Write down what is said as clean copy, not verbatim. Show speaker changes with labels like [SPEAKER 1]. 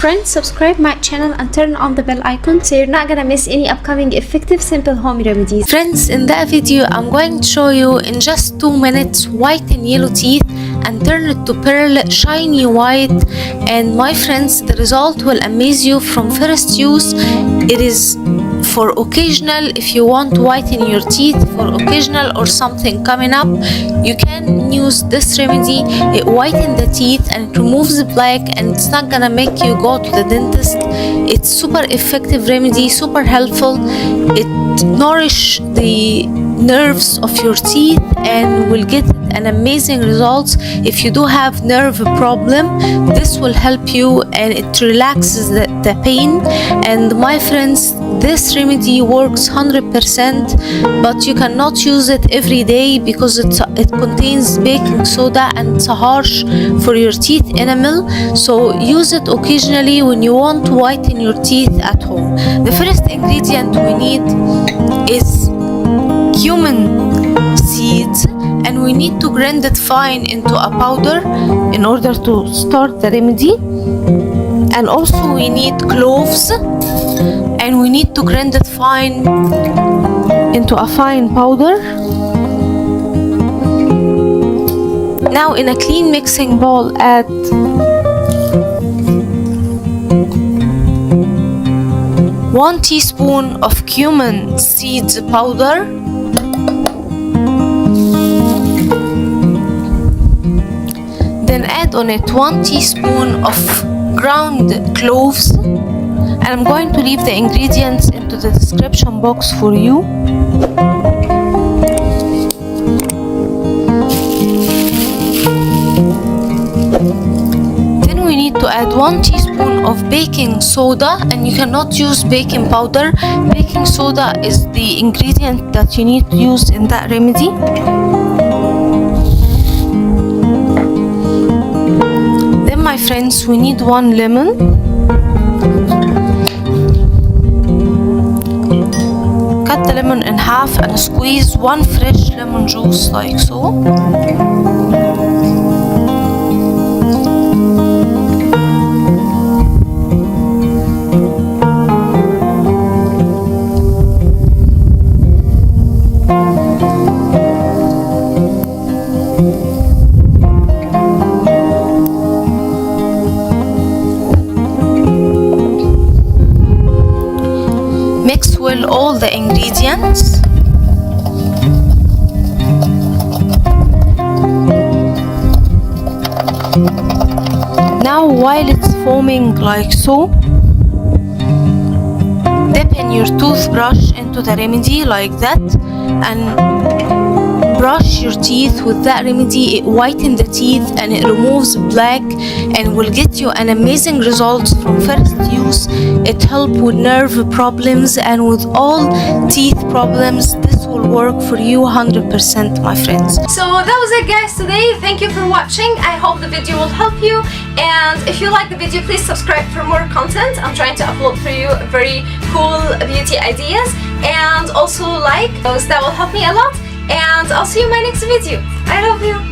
[SPEAKER 1] Friends, subscribe my channel and turn on the bell icon so you're not gonna miss any upcoming effective simple home remedies.
[SPEAKER 2] Friends, in that video I'm going to show you in just 2 minutes whiten yellow teeth and turn it to pearl shiny white. And my friends, the result will amaze you from first use. It is for occasional, if you want to whiten your teeth for occasional or something coming up, you can use this remedy. It whitens the teeth and it removes the plaque, and it's not gonna make you go to the dentist. It's super effective remedy, super helpful. It nourishes the nerves of your teeth and will get an amazing results. If you do have nerve problem, this will help you and it relaxes the pain. And my friends, this remedy works 100%, but you cannot use it every day because it contains baking soda and it's harsh for your teeth enamel. So use it occasionally when you want to whiten your teeth at home. The first ingredient we need is cumin seeds, and we need to grind it fine into a powder in order to start the remedy. And also we need cloves, and we need to grind it fine into a fine powder. Now in a clean mixing bowl, add one teaspoon of cumin seeds powder, then add on it 1 teaspoon of ground cloves, and I'm going to leave the ingredients into the description box for you. Then we need to add 1 teaspoon of baking soda, and you cannot use baking powder. Baking soda is the ingredient that you need to use in that remedy. Then my friends, we need 1 lemon. Cut the lemon in half and squeeze 1 fresh lemon juice like so. Mix well all the ingredients. Now while it's foaming like so, dip in your toothbrush into the remedy like that and brush your teeth with that remedy. It whitens the teeth and it removes plaque and will get you an amazing results from first use. It helps with nerve problems and with all teeth problems. This will work for you 100%, my friends.
[SPEAKER 1] So that was it, guys, today. Thank you for watching. I hope the video will help you, and if you like the video, please subscribe for more content. I'm trying to upload for you very cool beauty ideas, and also like those. That will help me a lot, and I'll see you in my next video. I love you.